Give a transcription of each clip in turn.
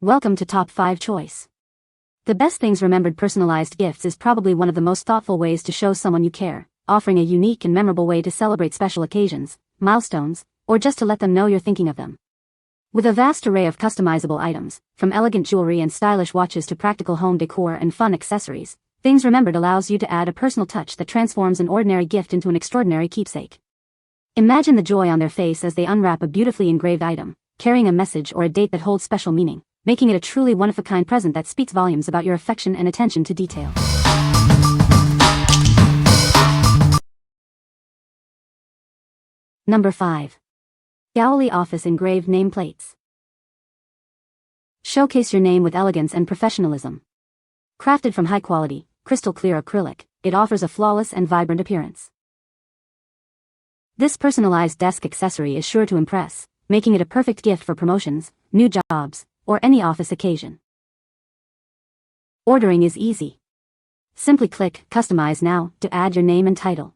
Welcome to Top 5 Choice. The best things remembered personalized gifts is probably one of the most thoughtful ways to show someone you care, offering a unique and memorable way to celebrate special occasions, milestones, or just to let them know you're thinking of them. With a vast array of customizable items, from elegant jewelry and stylish watches to practical home decor and fun accessories, Things Remembered allows you to add a personal touch that transforms an ordinary gift into an extraordinary keepsake. Imagine the joy on their face as they unwrap a beautifully engraved item, carrying a message or a date that holds special meaning, making it a truly one-of-a-kind present that speaks volumes about your affection and attention to detail. Number 5. Gowelly Office Engraved Nameplates. Showcase your name with elegance and professionalism. Crafted from high-quality, crystal-clear acrylic, it offers a flawless and vibrant appearance. This personalized desk accessory is sure to impress, making it a perfect gift for promotions, new jobs, or any office occasion. Ordering is easy. Simply click Customize Now to add your name and title.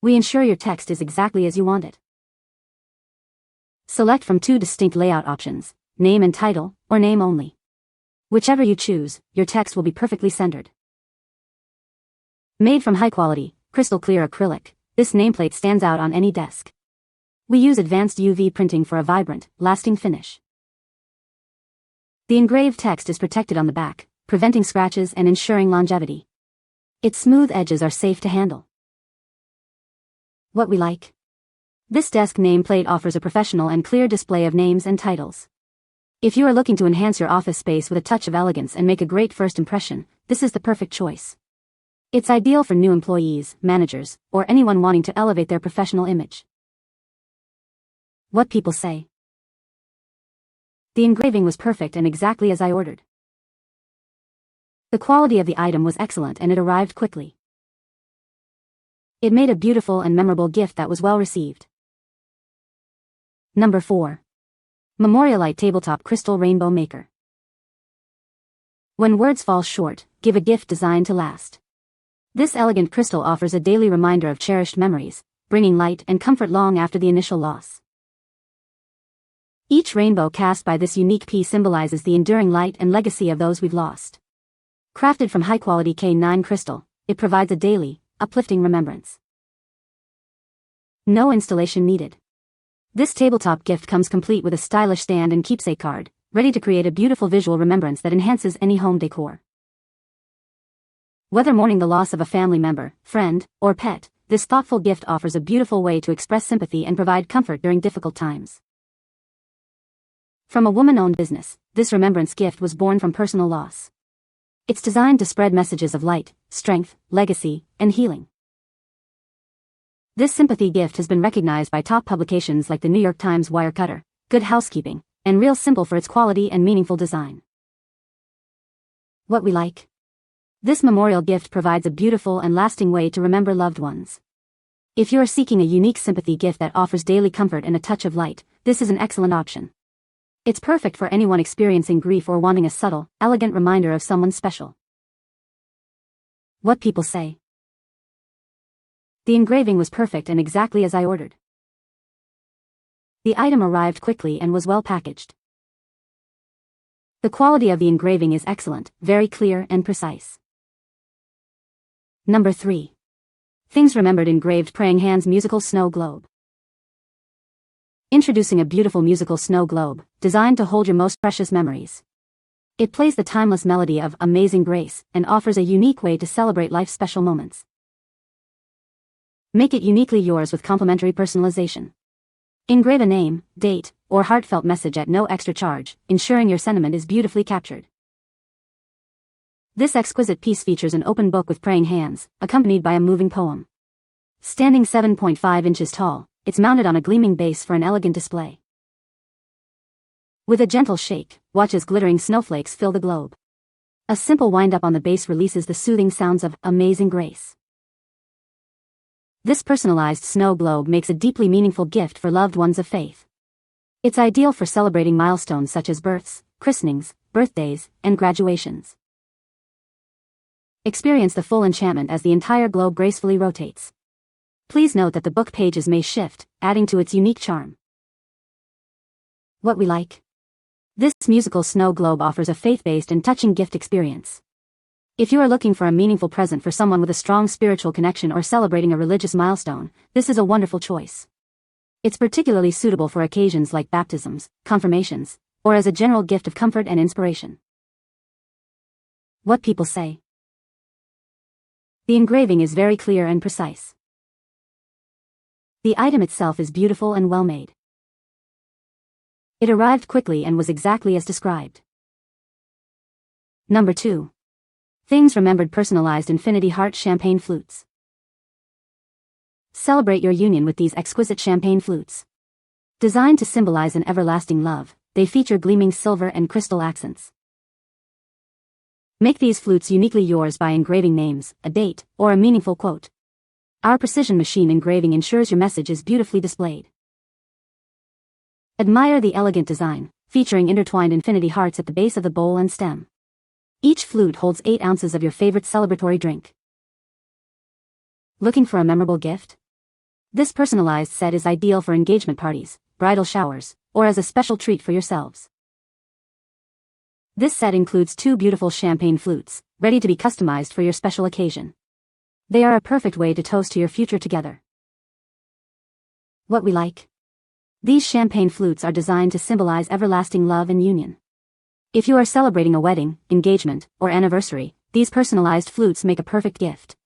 We ensure your text is exactly as you want it. Select from 2 distinct layout options, name and title, or name only. Whichever you choose, your text will be perfectly centered. Made from high-quality, crystal-clear acrylic, this nameplate stands out on any desk. We use advanced UV printing for a vibrant, lasting finish. The engraved text is protected on the back, preventing scratches and ensuring longevity. Its smooth edges are safe to handle. What we like. This desk nameplate offers a professional and clear display of names and titles. If you are looking to enhance your office space with a touch of elegance and make a great first impression, this is the perfect choice. It's ideal for new employees, managers, or anyone wanting to elevate their professional image. What people say. The engraving was perfect and exactly as I ordered. The quality of the item was excellent and it arrived quickly. It made a beautiful and memorable gift that was well received. Number 4. Memorialight Tabletop Crystal Rainbow Maker. When words fall short, give a gift designed to last. This elegant crystal offers a daily reminder of cherished memories, bringing light and comfort long after the initial loss. Each rainbow cast by this unique piece symbolizes the enduring light and legacy of those we've lost. Crafted from high-quality K9 crystal, it provides a daily, uplifting remembrance. No installation needed. This tabletop gift comes complete with a stylish stand and keepsake card, ready to create a beautiful visual remembrance that enhances any home decor. Whether mourning the loss of a family member, friend, or pet, this thoughtful gift offers a beautiful way to express sympathy and provide comfort during difficult times. From a woman-owned business, this remembrance gift was born from personal loss. It's designed to spread messages of light, strength, legacy, and healing. This sympathy gift has been recognized by top publications like the New York Times Wirecutter, Good Housekeeping, and Real Simple for its quality and meaningful design. What we like. This memorial gift provides a beautiful and lasting way to remember loved ones. If you are seeking a unique sympathy gift that offers daily comfort and a touch of light, this is an excellent option. It's perfect for anyone experiencing grief or wanting a subtle, elegant reminder of someone special. What people say. The engraving was perfect and exactly as I ordered. The item arrived quickly and was well packaged. The quality of the engraving is excellent, very clear and precise. Number 3. Things Remembered Engraved Praying Hands Musical Snow Globe. Introducing a beautiful musical snow globe, designed to hold your most precious memories. It plays the timeless melody of Amazing Grace and offers a unique way to celebrate life's special moments. Make it uniquely yours with complimentary personalization. Engrave a name, date, or heartfelt message at no extra charge, ensuring your sentiment is beautifully captured. This exquisite piece features an open book with praying hands, accompanied by a moving poem. Standing 7.5 inches tall, it's mounted on a gleaming base for an elegant display. With a gentle shake, watch as glittering snowflakes fill the globe. A simple wind-up on the base releases the soothing sounds of Amazing Grace. This personalized snow globe makes a deeply meaningful gift for loved ones of faith. It's ideal for celebrating milestones such as births, christenings, birthdays, and graduations. Experience the full enchantment as the entire globe gracefully rotates. Please note that the book pages may shift, adding to its unique charm. What we like. This musical snow globe offers a faith-based and touching gift experience. If you are looking for a meaningful present for someone with a strong spiritual connection or celebrating a religious milestone, this is a wonderful choice. It's particularly suitable for occasions like baptisms, confirmations, or as a general gift of comfort and inspiration. What people say. The engraving is very clear and precise. The item itself is beautiful and well made. It arrived quickly and was exactly as described. Number 2. Things remembered: personalized infinity heart champagne flutes. Celebrate your union with these exquisite champagne flutes. Designed to symbolize an everlasting love, they feature gleaming silver and crystal accents. Make these flutes uniquely yours by engraving names, a date, or a meaningful quote. Our precision machine engraving ensures your message is beautifully displayed. Admire the elegant design, featuring intertwined infinity hearts at the base of the bowl and stem. Each flute holds 8 ounces of your favorite celebratory drink. Looking for a memorable gift? This personalized set is ideal for engagement parties, bridal showers, or as a special treat for yourselves. This set includes 2 beautiful champagne flutes, ready to be customized for your special occasion. They are a perfect way to toast to your future together. What we like. These champagne flutes are designed to symbolize everlasting love and union. If you are celebrating a wedding, engagement, or anniversary, these personalized flutes make a perfect gift.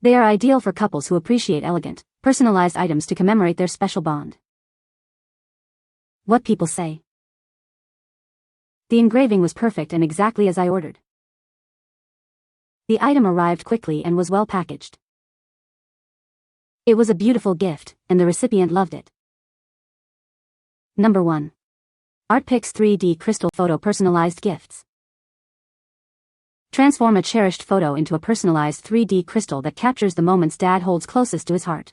They are ideal for couples who appreciate elegant, personalized items to commemorate their special bond. What people say. The engraving was perfect and exactly as I ordered. The item arrived quickly and was well packaged. It was a beautiful gift, and the recipient loved it. Number 1. ArtPix 3D Crystal Photo Personalized Gifts. Transform a cherished photo into a personalized 3D crystal that captures the moments Dad holds closest to his heart.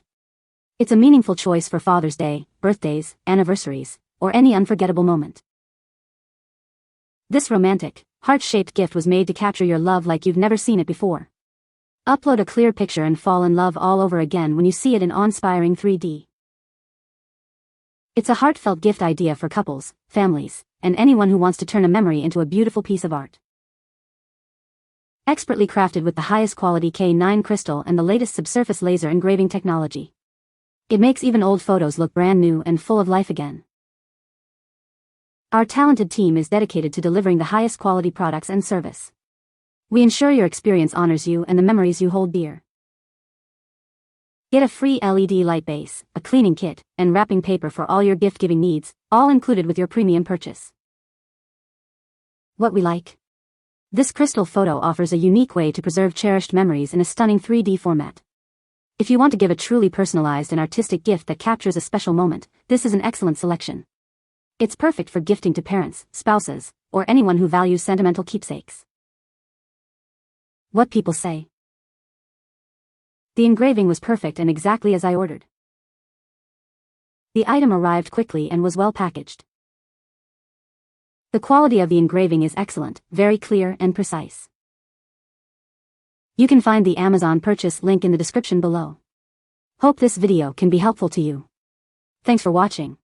It's a meaningful choice for Father's Day, birthdays, anniversaries, or any unforgettable moment. This romantic, heart-shaped gift was made to capture your love like you've never seen it before. Upload a clear picture and fall in love all over again when you see it in awe-inspiring 3D. It's a heartfelt gift idea for couples, families, and anyone who wants to turn a memory into a beautiful piece of art. Expertly crafted with the highest quality K9 crystal and the latest subsurface laser engraving technology. It makes even old photos look brand new and full of life again. Our talented team is dedicated to delivering the highest quality products and service. We ensure your experience honors you and the memories you hold dear. Get a free LED light base, a cleaning kit, and wrapping paper for all your gift-giving needs, all included with your premium purchase. What we like. This crystal photo offers a unique way to preserve cherished memories in a stunning 3D format. If you want to give a truly personalized and artistic gift that captures a special moment, this is an excellent selection. It's perfect for gifting to parents, spouses, or anyone who values sentimental keepsakes. What people say. The engraving was perfect and exactly as I ordered. The item arrived quickly and was well packaged. The quality of the engraving is excellent, very clear and precise. You can find the Amazon purchase link in the description below. Hope this video can be helpful to you. Thanks for watching.